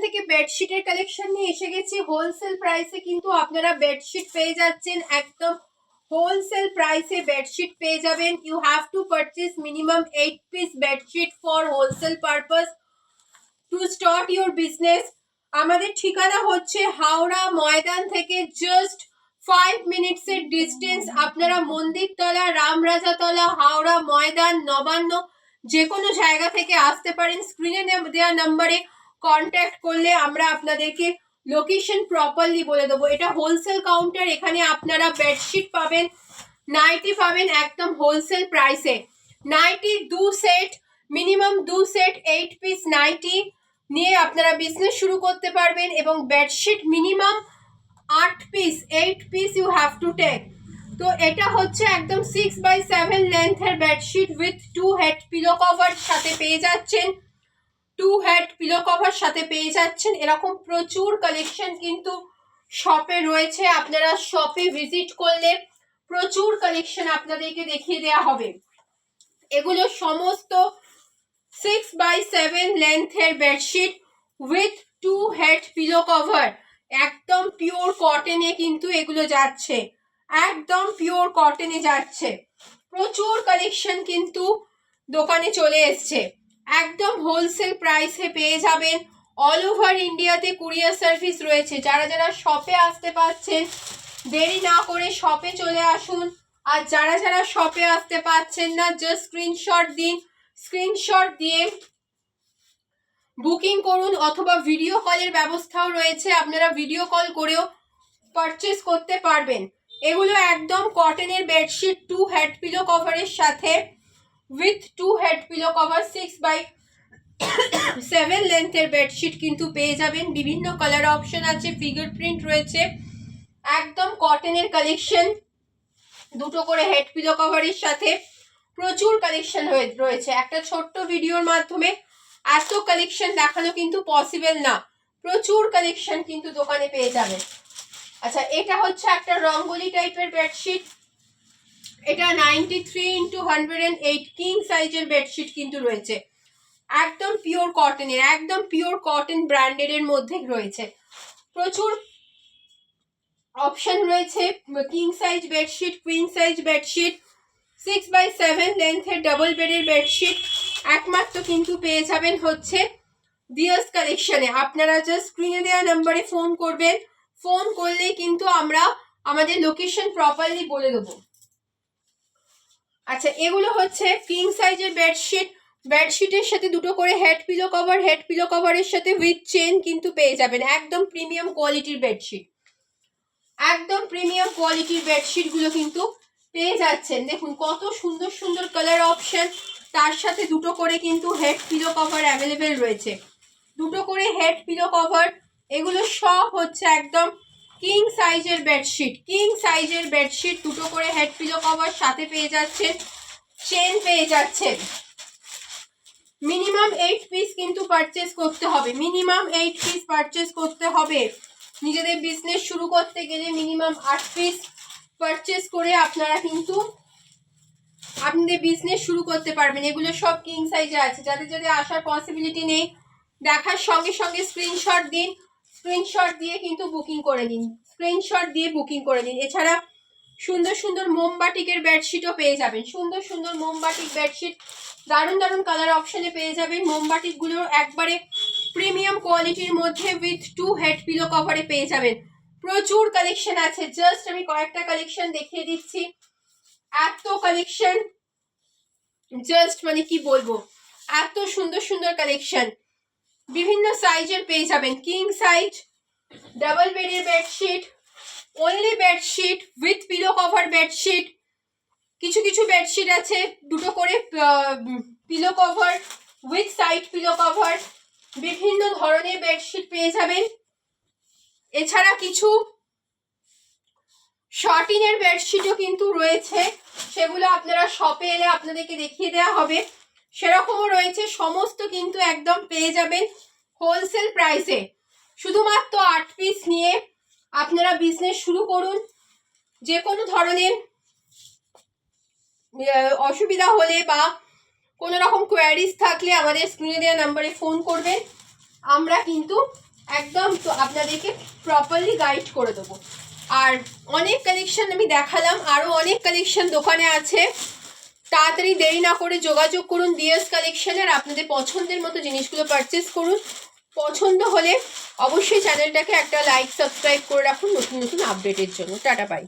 থেকে বেডশিটের কালেকশন নিয়ে এসে গেছি হোলসেল প্রাইসে, কিন্তু আপনারা বেডশিট পেয়ে যাচ্ছেন একদম হোলসেল প্রাইসে। বেডশিট পেয়ে যাবেন। You have to purchase minimum 8 piece bedsheet for wholesale purpose to start your business. আমাদের ঠিকানা হচ্ছে হাওড়া ময়দান থেকে জাস্ট 5 মিনিটসের ডিস্টেন্স। আপনারা মন্দিরতলা, রামরাজাতলা, হাওড়া ময়দান, নবান্ন যে কোনো জায়গা থেকে আসতে পারেন। স্ক্রিনে দেওয়া নাম্বারে কন্ট্যাক্ট করলে আমরা আপনাদেরকে লোকেশন প্রপারলি বলে দেবো। এটা হোলসেল কাউন্টার, এখানে আপনারা বেডশিট পাবেন, নাইটি পাবেন একদম হোলসেল প্রাইসে। Nighty 2 set, minimum 2 set 8 piece nighty নিয়ে আপনারা বিজনেস শুরু করতে পারবেন। এবং bedsheet minimum 8 piece 8 piece you have to take. তো এটা হচ্ছে একদম 6x7 লেন্থের bedsheet with 2 head pillow cover সাথে পেয়ে যাচ্ছেন। 2 হেড পিলো কভার সাথে পেয়ে যাচ্ছেন। এরকম প্রচুর কালেকশন কিন্তু শপে রয়েছে, আপনারা শপে ভিজিট করলে প্রচুর কালেকশন আপনাদেরকে দেখিয়ে দেওয়া হবে। এগুলো সমস্ত 6x7 লেন্থের bedsheet with 2 head pillow cover, একদম পিওর কটনে কিন্তু এগুলো যাচ্ছে, একদম পিওর কটনে যাচ্ছে। প্রচুর কালেকশন কিন্তু দোকানে চলে এসছে, একদম হোলসেল প্রাইসে পেয়ে যাবেন। অল ওভার ইন্ডিয়াতে কুরিয়ার সার্ভিস রয়েছে। যারা যারা শপে আসতে পারছেন দেরি না করে শপে চলে আসুন। আর যারা যারা শপে আসতে পারছেন না জাস্ট স্ক্রিনশট দিন, স্ক্রিনশট দিয়ে বুকিং করুন, অথবা ভিডিও কলের ব্যবস্থাও রয়েছে, আপনারা ভিডিও কল করেও পারচেস করতে পারবেন। এগুলো একদম কটনের বেডশিট 2 হেড পিলো কভারের সাথে with 2 head pillow cover 6x7 লেন্থের বেডশিট কিন্তু পেয়ে যাবেন। বিভিন্ন কালার অপশন আছে, ফিগার প্রিন্ট রয়েছে, একদম কটনের কালেকশন, দুটো করে হেড পিলো কভারের সাথে প্রচুর কালেকশন রয়েছে। একটা ছোট্ট ভিডিওর মাধ্যমে এত কালেকশন দেখানো কিন্তু পসিবল না, প্রচুর কালেকশন কিন্তু দোকানে পেয়ে যাবেন। আচ্ছা, এটা হচ্ছে একটা রঙ্গোলি টাইপের বেডশিট, এটা 93x108 কিং সাইজের বেডশিট কিন্তু রয়েছে, একদম পিওর কটনের, একদম পিওর কটন ব্র্যান্ডেড এর মধ্যে রয়েছে। প্রচুর অপশন রয়েছে, king size bedsheet, queen size bedsheet, 6x7 লেন্থের ডাবল বেডের বেডশিট একমাত্র কিন্তু পেয়ে যাবেন হচ্ছে দিয়াস কালেকশনে। আপনারা জাস্ট স্ক্রিনে দেওয়া নাম্বারে ফোন করবেন, ফোন করলেই কিন্তু আমরা আমাদের লোকেশন প্রপারলি বলে দেবো। আচ্ছা, এগুলো হচ্ছে কিং সাইজের বেডশিট, বেডশিটের সাথে দুটো করে head pillow cover, head pillow কভারের সাথে উইথ চেন কিন্তু পেয়ে যাবেন। একদম প্রিমিয়াম কোয়ালিটির বেডশিট, একদম প্রিমিয়াম কোয়ালিটির বেডশিট গুলো কিন্তু পেয়ে যাচ্ছেন। দেখুন কত সুন্দর সুন্দর কালার অপশন, তার সাথে দুটো করে কিন্তু হেড পিলো কভার অ্যাভেলেবেল রয়েছে, দুটো করে হেড পিলো কভার। এগুলো সব হচ্ছে একদম কিং সাইজের বেডশিট, কিং সাইজের বেডশিট, দুটো করে হেড পিলো কভার সাথে পেয়ে যাচ্ছেন, চেন পেয়ে যাচ্ছেন। মিনিমাম 8 পিস কিন্তু পারচেস করতে হবে, মিনিমাম 8 পিস পারচেস করতে হবে। নিজেদের বিজনেস শুরু করতে গেলে মিনিমাম 8 পিস পারচেস করে আপনারা কিন্তু আপনাদের বিজনেস শুরু করতে পারবেন। এগুলো সব কিং সাইজে আছে, যাদের যাদের আসার পসিবিলিটি নেই দেখার সঙ্গে সঙ্গে স্ক্রিনশট দিন, স্ক্রিনশট দিয়ে কিন্তু বুকিং করে নিন, স্ক্রিনশট দিয়ে বুকিং করে নিন। এছাড়া সুন্দর সুন্দর মোমবাটিকের বেডশিটও পেয়ে যাবেন, সুন্দর সুন্দর মোমবাটিক বেডশিট দারুণ দারুণ কালার অপশনে পেয়ে যাবেন। মোমবাটিকগুলো একবারে প্রিমিয়াম কোয়ালিটির মধ্যে উইথ 2 হেড পিলো কভারে পেয়ে যাবেন। প্রচুর কালেকশন আছে, জাস্ট আমি কয়েকটা কালেকশন দেখিয়ে দিচ্ছি। এত কালেকশন, জাস্ট মানে কি বলবো, এত সুন্দর সুন্দর কালেকশন বিভিন্ন সাইজের পেয়ে যাবেন। কিং সাইজ, ডাবল বেডের bedsheet, only bedsheet with pillow cover bedsheet, কিছু কিছু বেডশিট আছে দুটো করে pillow cover with side pillow cover, বিভিন্ন ধরনের বেডশিট পেয়ে যাবেন। এছাড়া কিছু শর্টিনের বেডশিটও কিন্তু রয়েছে, সেগুলো আপনারা শপে এলে আপনাদেরকে দেখিয়ে দেওয়া হবে, সেরকমও রয়েছে। সমস্ত কিন্তু একদম পেয়ে যাবেন হোলসেল প্রাইসে। শুধুমাত্র 8 পিস নিয়ে আপনারা বিজনেস শুরু করুন। যে কোনো ধরনের অসুবিধা হলে বা কোনো রকম কোয়ারিজ থাকলে আমাদের স্ক্রিনে দেওয়া নাম্বারে ফোন করবেন, আমরা কিন্তু একদম তো আপনাদেরকে প্রপারলি গাইড করে দেবো। আর অনেক কালেকশন আমি দেখালাম, আরও অনেক কালেকশন দোকানে আছে। তাড়াতাড়ি দেরি না করে যোগাযোগ করুন দিয়াস কালেকশনের, আপনাদের পছন্দের মতো জিনিসগুলো পারচেস করুন। পছন্দ হলে অবশ্যই চ্যানেলটাকে একটা লাইক সাবস্ক্রাইব করে রাখুন নতুন নতুন আপডেটের জন্য। Tata bye.